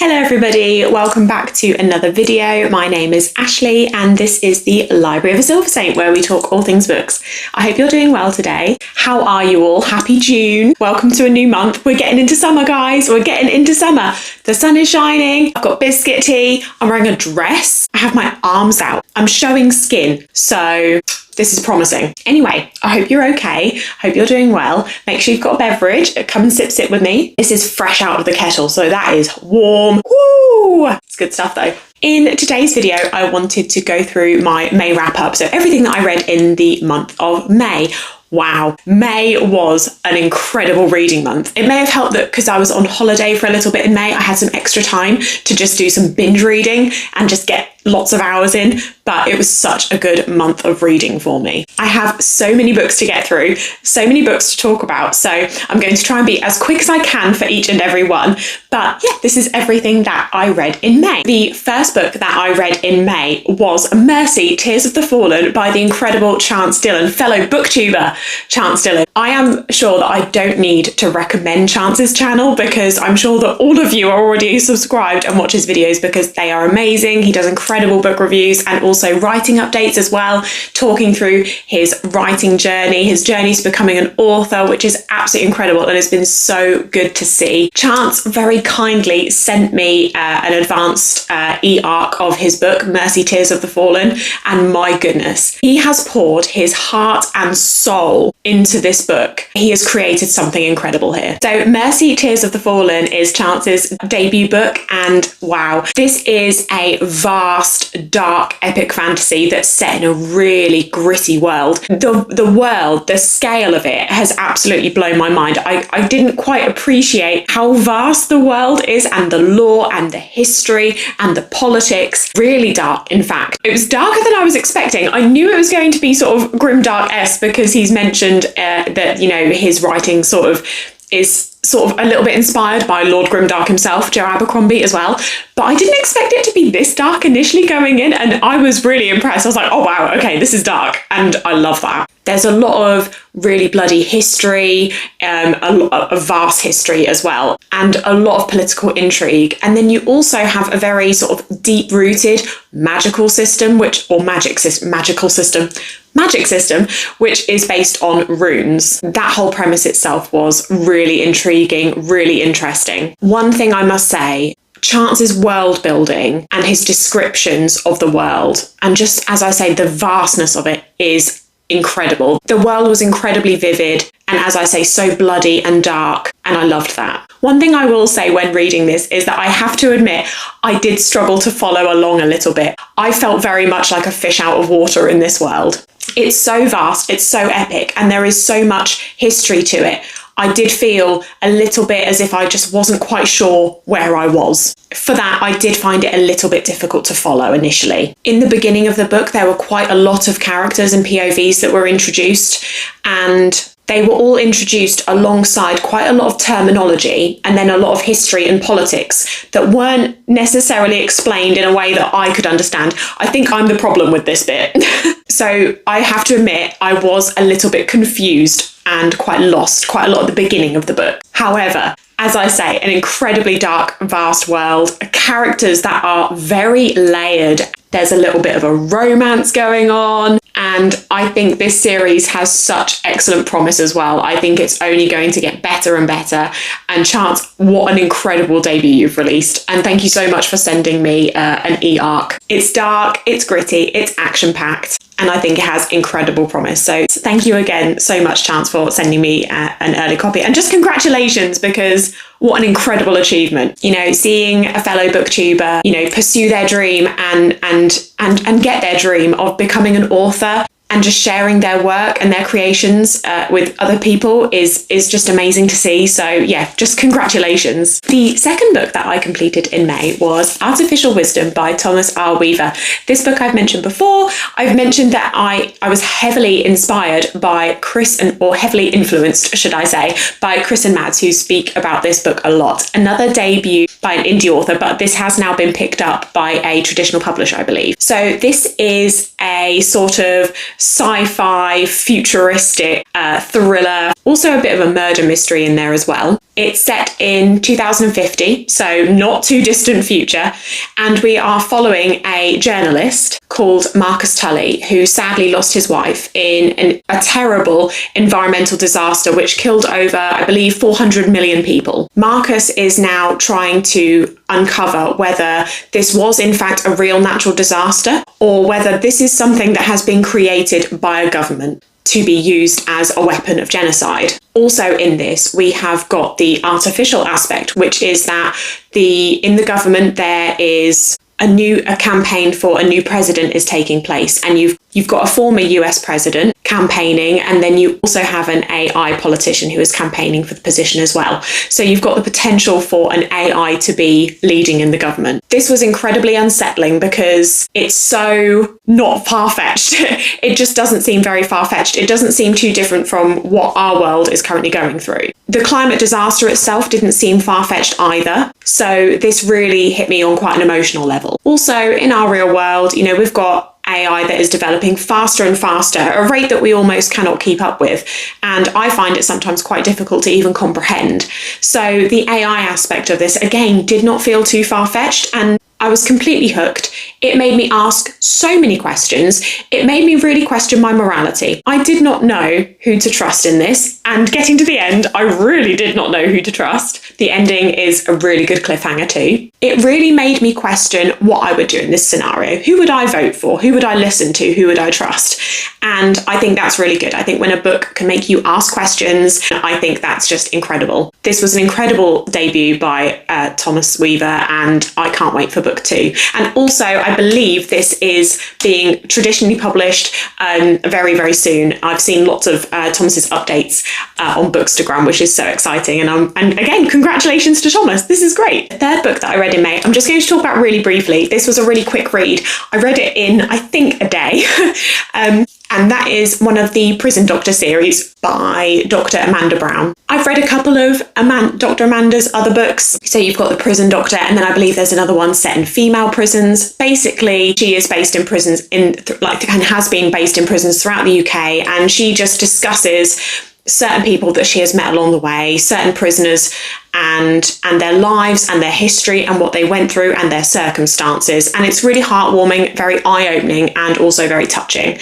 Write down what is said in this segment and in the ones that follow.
Hello everybody, welcome back to another video. My name is Ashley and this is the Library of a Silversaint where we talk all things books. I hope you're doing well today. How are you all? Happy June. Welcome to a new month. We're getting into summer, guys. We're getting into summer. The sun is shining. I've got biscuit tea. I'm wearing a dress. I have my arms out. I'm showing skin. So this is promising. Anyway, I hope you're okay. I hope you're doing well. Make sure you've got a beverage. Come and sit with me. This is fresh out of the kettle, so that is warm. Woo! It's good stuff though. In today's video, I wanted to go through my May wrap up. So everything that I read in the month of May. Wow, May was an incredible reading month. It may have helped that because I was on holiday for a little bit in May, I had some extra time to just do some binge reading and just get lots of hours in, but it was such a good month of reading for me. I have so many books to get through, so many books to talk about, so I'm going to try and be as quick as I can for each and every one. But yeah, this is everything that I read in May. The first book that I read in May was Mercy, Tears of the Fallen by the incredible Chance Dillon, fellow booktuber Chance Dillon. I am sure that I don't need to recommend Chance's channel because I'm sure that all of you are already subscribed and watch his videos because they are amazing. He does incredible book reviews and also writing updates as well, talking through his writing journey, his journey to becoming an author, which is absolutely incredible and has been so good to see. Chance very kindly sent me an advanced e-arc of his book, Mercy, Tears of the Fallen, and my goodness, he has poured his heart and soul into this book. He has created something incredible here. So Mercy, Tears of the Fallen is Chance's debut book, and wow, this is a vast, dark, epic fantasy that's set in a really gritty world. The world, the scale of it has absolutely blown my mind. I didn't quite appreciate how vast the world is and the lore and the history and the politics. Really dark, in fact. It was darker than I was expecting. I knew it was going to be sort of Grimdark-esque because he's mentioned that, you know, his writing sort of is sort of a little bit inspired by Lord Grimdark himself, Joe Abercrombie as well. But I didn't expect it to be this dark initially going in, and I was really impressed. I was like, oh wow, okay, this is dark, and I love that. There's a lot of really bloody history, a vast history as well, and a lot of political intrigue. And then you also have a very sort of deep-rooted magical system, magic system, which is based on runes. That whole premise itself was really intriguing, really interesting. One thing I must say, Chance's world building and his descriptions of the world, and just as I say, the vastness of it is incredible. The world was incredibly vivid and, as I say, so bloody and dark, and I loved that. One thing I will say when reading this is that I have to admit I did struggle to follow along a little bit. I felt very much like a fish out of water in this world. It's so vast, it's so epic, and there is so much history to it. I did feel a little bit as if I just wasn't quite sure where I was. For that, I did find it a little bit difficult to follow initially. In the beginning of the book, there were quite a lot of characters and POVs that were introduced, and they were all introduced alongside quite a lot of terminology and then a lot of history and politics that weren't necessarily explained in a way that I could understand. I think I'm the problem with this bit. So I have to admit, I was a little bit confused and quite lost quite a lot at the beginning of the book. However, as I say, an incredibly dark, vast world, characters that are very layered. There's a little bit of a romance going on, and I think this series has such excellent promise as well. I think it's only going to get better and better. And Chance, what an incredible debut you've released. And thank you so much for sending me an e-arc. It's dark, it's gritty, it's action-packed, and I think it has incredible promise. So thank you again so much, Chance, for sending me an early copy. And just congratulations, because what an incredible achievement. You know, seeing a fellow booktuber, you know, pursue their dream and get their dream of becoming an author and just sharing their work and their creations with other people is just amazing to see. So yeah, just congratulations. The second book that I completed in May was Artificial Wisdom by Thomas R. Weaver. This book I've mentioned before. I've mentioned that I was heavily inspired by heavily influenced, should I say, by Chris and Mads, who speak about this book a lot. Another debut by an indie author, but this has now been picked up by a traditional publisher, I believe. So this is a sort of sci-fi, futuristic thriller, also a bit of a murder mystery in there as well. It's set in 2050, so not too distant future, and we are following a journalist called Marcus Tully, who sadly lost his wife in a terrible environmental disaster which killed over, I believe, 400 million people. Marcus is now trying to uncover whether this was in fact a real natural disaster or whether this is something that has been created by a government to be used as a weapon of genocide. Also in this, we have got the artificial aspect, which is that in the government there is a campaign for a new president is taking place, and you've got a former US president campaigning, and then you also have an AI politician who is campaigning for the position as well. So you've got the potential for an AI to be leading in the government. This was incredibly unsettling because it's so not far-fetched. It just doesn't seem very far-fetched. It doesn't seem too different from what our world is currently going through. The climate disaster itself didn't seem far-fetched either. So this really hit me on quite an emotional level. Also, in our real world, we've got AI that is developing faster and faster at a rate that we almost cannot keep up with. And I find it sometimes quite difficult to even comprehend. So the AI aspect of this, again, did not feel too far-fetched, and I was completely hooked. It made me ask so many questions. It made me really question my morality. I did not know who to trust in this, and getting to the end, I really did not know who to trust. The ending is a really good cliffhanger too. It really made me question what I would do in this scenario. Who would I vote for? Who would I listen to? Who would I trust? And I think that's really good. I think when a book can make you ask questions, I think that's just incredible. This was an incredible debut by Thomas Weaver, and I can't wait for book 2. And also, I believe this is being traditionally published very, very soon. I've seen lots of Thomas's updates on Bookstagram, which is so exciting. And again, congratulations to Thomas. This is great. The third book that I read in May, I'm just going to talk about really briefly. This was a really quick read. I read it in, I think, a day. And that is one of the Prison Doctor series by Dr. Amanda Brown. I've read a couple of Dr. Amanda's other books. So you've got The Prison Doctor, and then I believe there's another one set in female prisons. Basically, she is based in prisons and has been based in prisons throughout the UK, and she just discusses certain people that she has met along the way, certain prisoners and their lives and their history and what they went through and their circumstances. And it's really heartwarming, very eye-opening, and also very touching.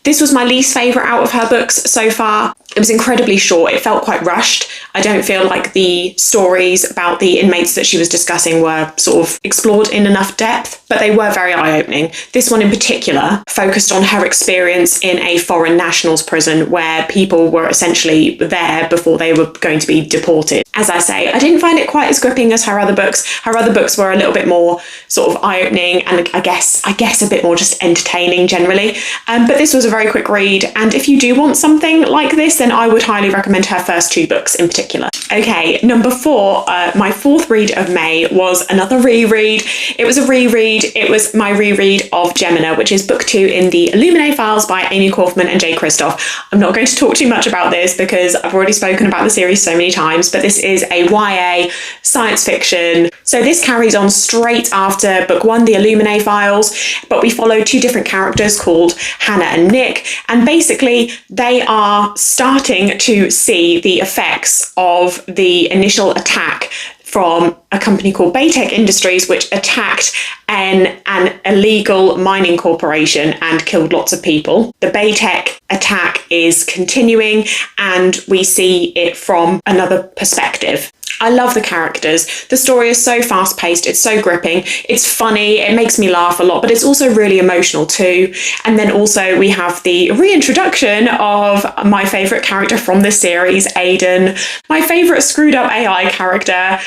This was my least favourite out of her books so far. It was incredibly short. It felt quite rushed. I don't feel like the stories about the inmates that she was discussing were sort of explored in enough depth, but they were very eye-opening. This one in particular focused on her experience in a foreign nationals prison where people were essentially there before they were going to be deported. As I say, I didn't find it quite as gripping as her other books. Her other books were a little bit more sort of eye-opening and I guess a bit more just entertaining generally. But this was a very quick read, and if you do want something like this, then I would highly recommend her first 2 books in particular. Okay, number 4, my 4th read of May was another reread. It was a reread. It was my reread of Gemini, which is book 2 in the Illuminae files by Amy Kaufman and Jay Kristoff. I'm not going to talk too much about this because I've already spoken about the series so many times, but this is a YA science fiction. So this carries on straight after book 1, the Illuminae files, but we follow 2 different characters called Hannah and Nick, and basically they are starting to see the effects of the initial attack from a company called Baytech Industries, which attacked an illegal mining corporation and killed lots of people. The Baytech attack is continuing, and we see it from another perspective. I love the characters. The story is so fast-paced, it's so gripping, it's funny, it makes me laugh a lot, but it's also really emotional too. And then also we have the reintroduction of my favourite character from this series, Aiden, my favourite screwed up AI character,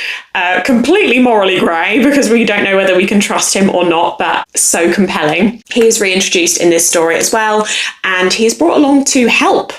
completely morally grey because we don't know whether we can trust him or not, but so compelling. He is reintroduced in this story as well, and he is brought along to help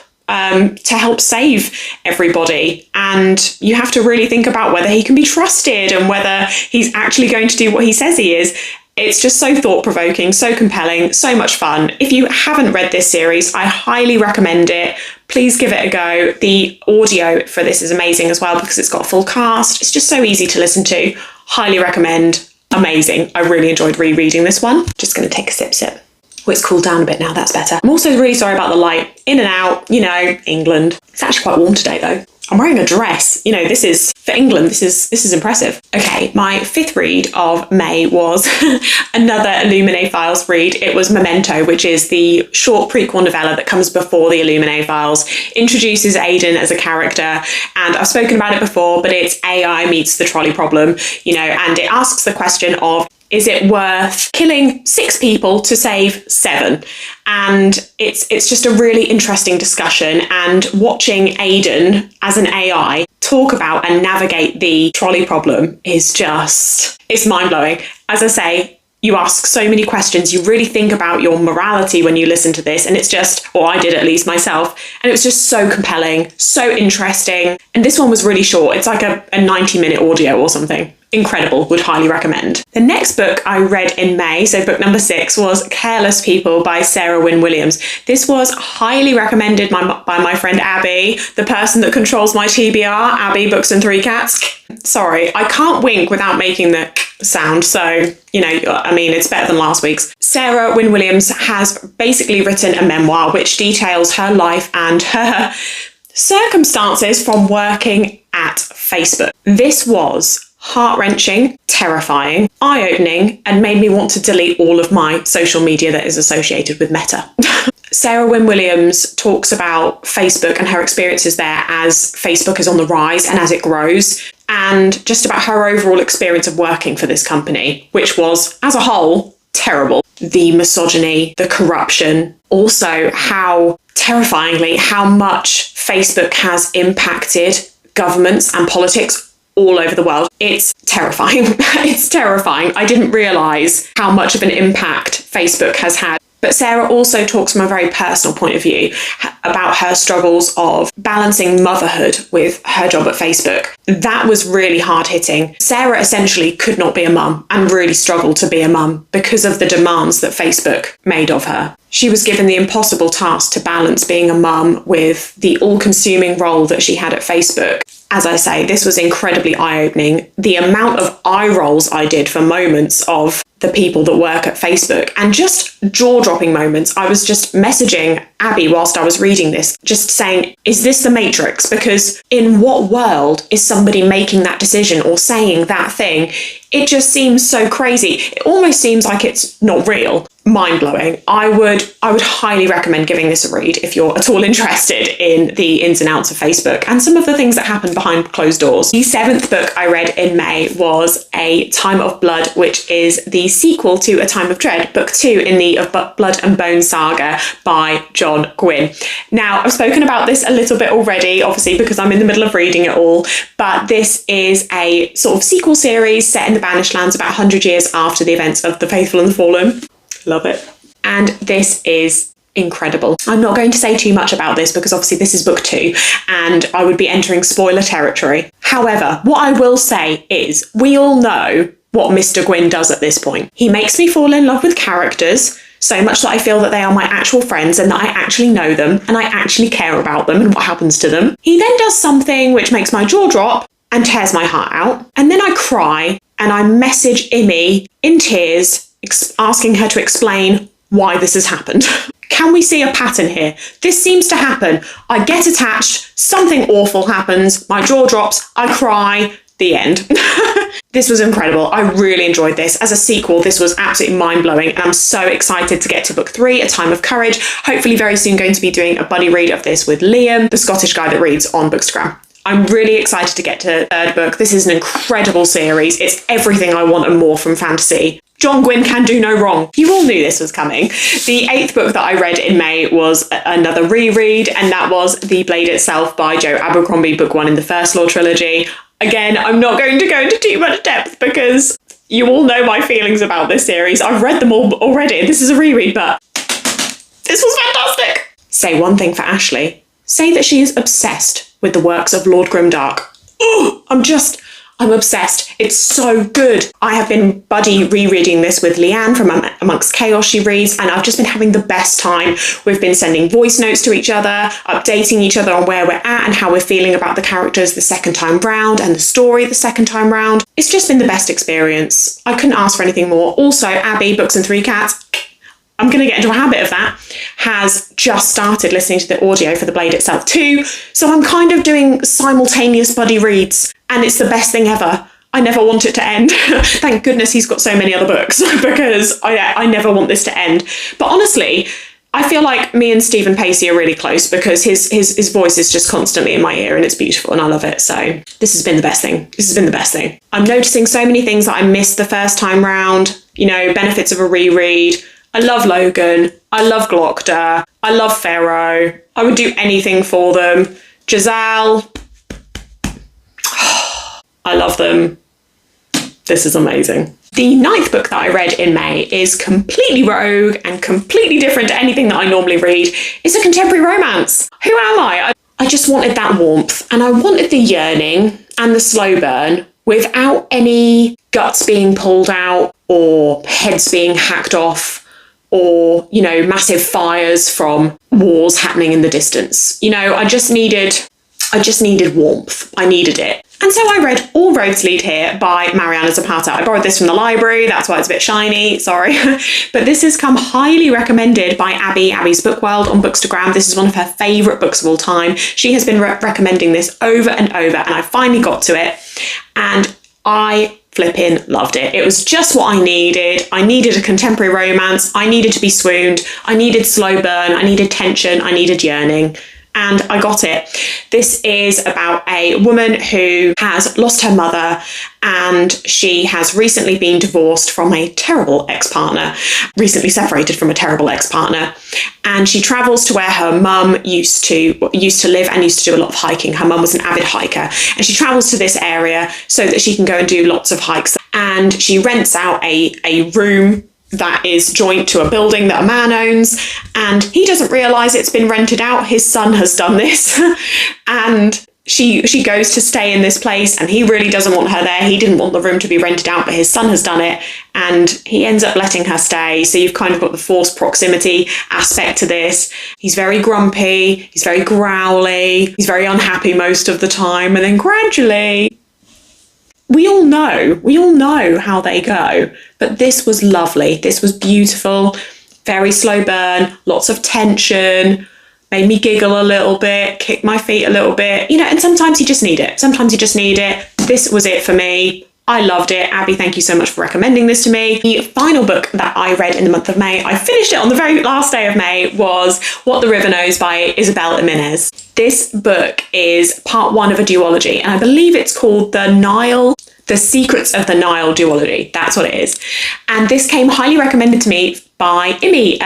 save everybody, and you have to really think about whether he can be trusted and whether he's actually going to do what he says he is. It's just so thought-provoking, so compelling, so much fun. If you haven't read this series, I highly recommend it. Please give it a go. The audio for this is amazing as well because it's got a full cast. It's just so easy to listen to. Highly recommend. Amazing. I really enjoyed rereading this one. Just going to take a sip. Oh, it's cooled down a bit now, that's better. I'm also really sorry about the light. In and out, England. It's actually quite warm today though. I'm wearing a dress. You know, this is, for England, this is impressive. Okay, my fifth read of May was another Illuminae Files read. It was Momento, which is the short prequel novella that comes before the Illuminae Files, introduces Aidan as a character, and I've spoken about it before, but it's AI meets the trolley problem, you know, and it asks the question of, is it worth killing 6 people to save 7? And it's just a really interesting discussion, and watching Aidan as an AI talk about and navigate the trolley problem is just, it's mind-blowing. As I say, you ask so many questions, you really think about your morality when you listen to this, and it's just, or I did at least myself, and it was just so compelling, so interesting. And this one was really short. It's like a 90-minute audio or something. Incredible, would highly recommend. The next book I read in May, so book number 6, was Careless People by Sarah Wynne Williams. This was highly recommended by my friend Abby, the person that controls my TBR, Abby Books and Three Cats. Sorry, I can't wink without making the sound, so, you know, I mean, it's better than last week's. Sarah Wynne Williams has basically written a memoir which details her life and her circumstances from working at Facebook. This was heart-wrenching, terrifying, eye-opening, and made me want to delete all of my social media that is associated with Meta. Sarah Wynne Williams talks about Facebook and her experiences there as Facebook is on the rise and as it grows, and just about her overall experience of working for this company, which was, as a whole, terrible. The misogyny, the corruption, also how, terrifyingly, how much Facebook has impacted governments and politics all over the world. It's terrifying. It's terrifying. I didn't realise how much of an impact Facebook has had. But Sarah also talks from a very personal point of view about her struggles of balancing motherhood with her job at Facebook. That was really hard hitting. Sarah essentially could not be a mum and really struggled to be a mum because of the demands that Facebook made of her. She was given the impossible task to balance being a mum with the all-consuming role that she had at Facebook. As I say, this was incredibly eye-opening. The amount of eye rolls I did for moments of the people that work at Facebook, and just jaw-dropping moments. I was just messaging Abby whilst I was reading this, just saying, is this the Matrix? Because in what world is somebody making that decision or saying that thing? It just seems so crazy. It almost seems like it's not real. Mind-blowing. I would highly recommend giving this a read if you're at all interested in the ins and outs of Facebook and some of the things that happen behind closed doors. The 7th book I read in May was A Time of Blood, which is the sequel to A Time of Dread, book 2 in the Blood and Bone saga by John Gwynne. Now, I've spoken about this a little bit already, obviously, because I'm in the middle of reading it all, but this is a sort of sequel series set in the Banished Lands about 100 years after the events of The Faithful and the Fallen. Love it. And this is incredible. I'm not going to say too much about this because obviously this is book 2 and I would be entering spoiler territory. However, what I will say is we all know what Mr. Gwynne does at this point. He makes me fall in love with characters so much that I feel that they are my actual friends and that I actually know them and I actually care about them and what happens to them. He then does something which makes my jaw drop and tears my heart out. And then I cry and I message Imi in tears asking her to explain why this has happened. Can we see a pattern here? This seems to happen. I get attached, something awful happens, my jaw drops, I cry, the end. This was incredible. I really enjoyed this. As a sequel, this was absolutely mind-blowing, and I'm so excited to get to book 3, A Time of Courage. Hopefully very soon going to be doing a buddy read of this with Liam, the Scottish guy that reads on Bookstagram. I'm really excited to get to the 3rd book. This is an incredible series. It's everything I want and more from fantasy. John Gwynne can do no wrong. You all knew this was coming. The 8th book that I read in May was another reread, and that was The Blade Itself by Joe Abercrombie, book 1 in the First Law trilogy. Again, I'm not going to go into too much depth because you all know my feelings about this series. I've read them all already. This is a reread, but this was fantastic. Say one thing for Ashley. Say that she is obsessed with the works of Lord Grimdark. Ooh, I'm obsessed. It's so good. I have been buddy rereading this with Leanne from Amongst Chaos she reads, and I've just been having the best time. We've been sending voice notes to each other, updating each other on where we're at and how we're feeling about the characters the second time round and the story the second time round. It's just been the best experience. I couldn't ask for anything more. Also, Abby, Books and Three Cats, I'm going to get into a habit of that, has just started listening to the audio for The Blade itself too. So I'm kind of doing simultaneous buddy reads, and it's the best thing ever. I never want it to end. Thank goodness he's got so many other books, because I never want this to end. But honestly, I feel like me and Stephen Pacey are really close, because his voice is just constantly in my ear, and it's beautiful and I love it. So this has been the best thing. This has been the best thing. I'm noticing so many things that I missed the first time round, you know, benefits of a reread. I love Logan. I love Glockter. I love Pharaoh. I would do anything for them. Giselle. I love them. This is amazing. The 9th book that I read in May is completely rogue and completely different to anything that I normally read. It's a contemporary romance. Who am I? I just wanted that warmth, and I wanted the yearning and the slow burn without any guts being pulled out or heads being hacked off, or, you know, massive fires from wars happening in the distance. You know, I just needed warmth. I needed it. And so I read All Roads Lead Here by Mariana Zapata. I borrowed this from the library, that's why it's a bit shiny, sorry. But this has come highly recommended by Abby's Book World on Bookstagram. This is one of her favourite books of all time. She has been recommending this over and over, and I finally got to it, and I flipping loved it. It was just what I needed. I needed a contemporary romance. I needed to be swooned. I needed slow burn. I needed tension. I needed yearning. And I got it. This is about a woman who has lost her mother, and she has recently been divorced from a terrible ex-partner, recently separated from a terrible ex-partner. And she travels to where her mum used to live and used to do a lot of hiking. Her mum was an avid hiker, and she travels to this area so that she can go and do lots of hikes. And she rents out a room that is joint to a building that a man owns, and he doesn't realise it's been rented out. His son has done this. And she goes to stay in this place, and he really doesn't want her there. He didn't want the room to be rented out, but his son has done it, and he ends up letting her stay. So you've kind of got the forced proximity aspect to this. He's very grumpy, he's very growly, he's very unhappy most of the time, and then gradually we all know how they go. But this was lovely. This was beautiful, very slow burn, lots of tension, made me giggle a little bit, kick my feet a little bit, you know, and sometimes you just need it. This was it for me. I loved it. Abby, thank you so much for recommending this to me. The final book that I read in the month of May, I finished it on the very last day of May, was What the River Knows by Isabel Jimenez. This book is part 1 of a duology, and I believe it's called The Secrets of the Nile duology. That's what it is. And this came highly recommended to me by Imi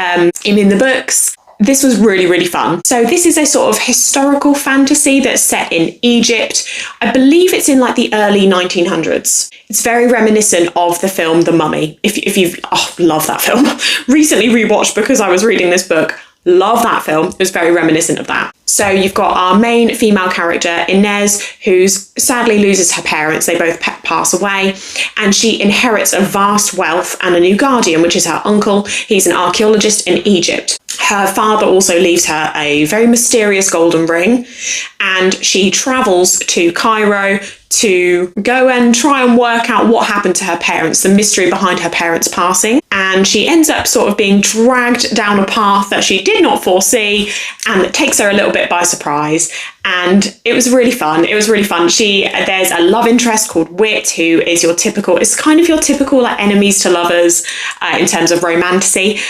in the books. This was really, really fun. So this is a sort of historical fantasy that's set in Egypt. I believe it's in like the early 1900s. It's very reminiscent of the film The Mummy. If you've, love that film. Recently rewatched because I was reading this book. Love that film. It was very reminiscent of that. So you've got our main female character, Inez, who sadly loses her parents. They both pass away, and she inherits a vast wealth and a new guardian, which is her uncle. He's an archaeologist in Egypt. Her father also leaves her a very mysterious golden ring, and she travels to Cairo to go and try and work out what happened to her parents, the mystery behind her parents passing. And she ends up sort of being dragged down a path that she did not foresee, and it takes her a little bit by surprise. And it was really fun. There's a love interest called Wit, who is it's kind of your typical like enemies to lovers in terms of romantasy.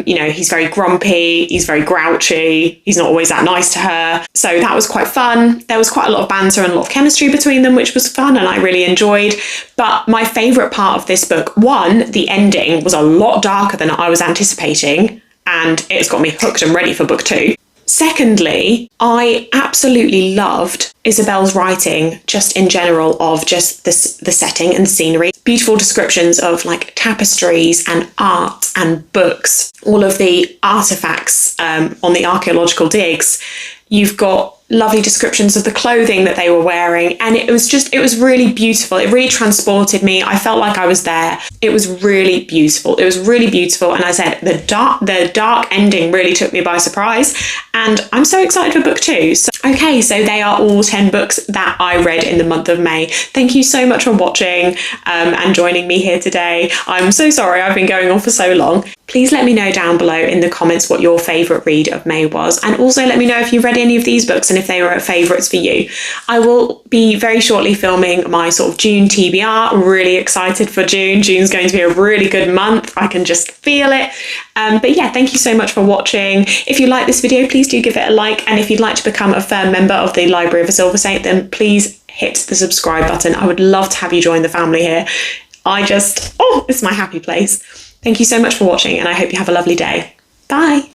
He's very grumpy, he's very grouchy, he's not always that nice to her. So that was quite fun. There was quite a lot of banter and a lot of chemistry between them, which was fun and I really enjoyed. But my favourite part of this book, one, the ending was a lot darker than I was anticipating, and it's got me hooked and ready for book 2. Secondly, I absolutely loved Isabel's writing just in general of just the setting and the scenery. Beautiful descriptions of like tapestries and art and books, all of the artifacts on the archaeological digs. You've got lovely descriptions of the clothing that they were wearing, and it was really beautiful. It really transported me. I felt like I was there. It was really beautiful. And I said the dark ending really took me by surprise, and I'm so excited for book 2. So they are all 10 books that I read in the month of May. Thank you so much for watching and joining me here today. I'm so sorry I've been going on for so long. Please let me know down below in the comments what your favourite read of May was, and also let me know if you've read any of these books and if they were favourites for you. I will be very shortly filming my sort of June TBR. Really excited for June. June's going to be a really good month. I can just feel it. But yeah, thank you so much for watching. If you like this video, please do give it a like, and if you'd like to become a firm member of the Library of a Silver Saint, then please hit the subscribe button. I would love to have you join the family here. It's my happy place. Thank you so much for watching, and I hope you have a lovely day. Bye.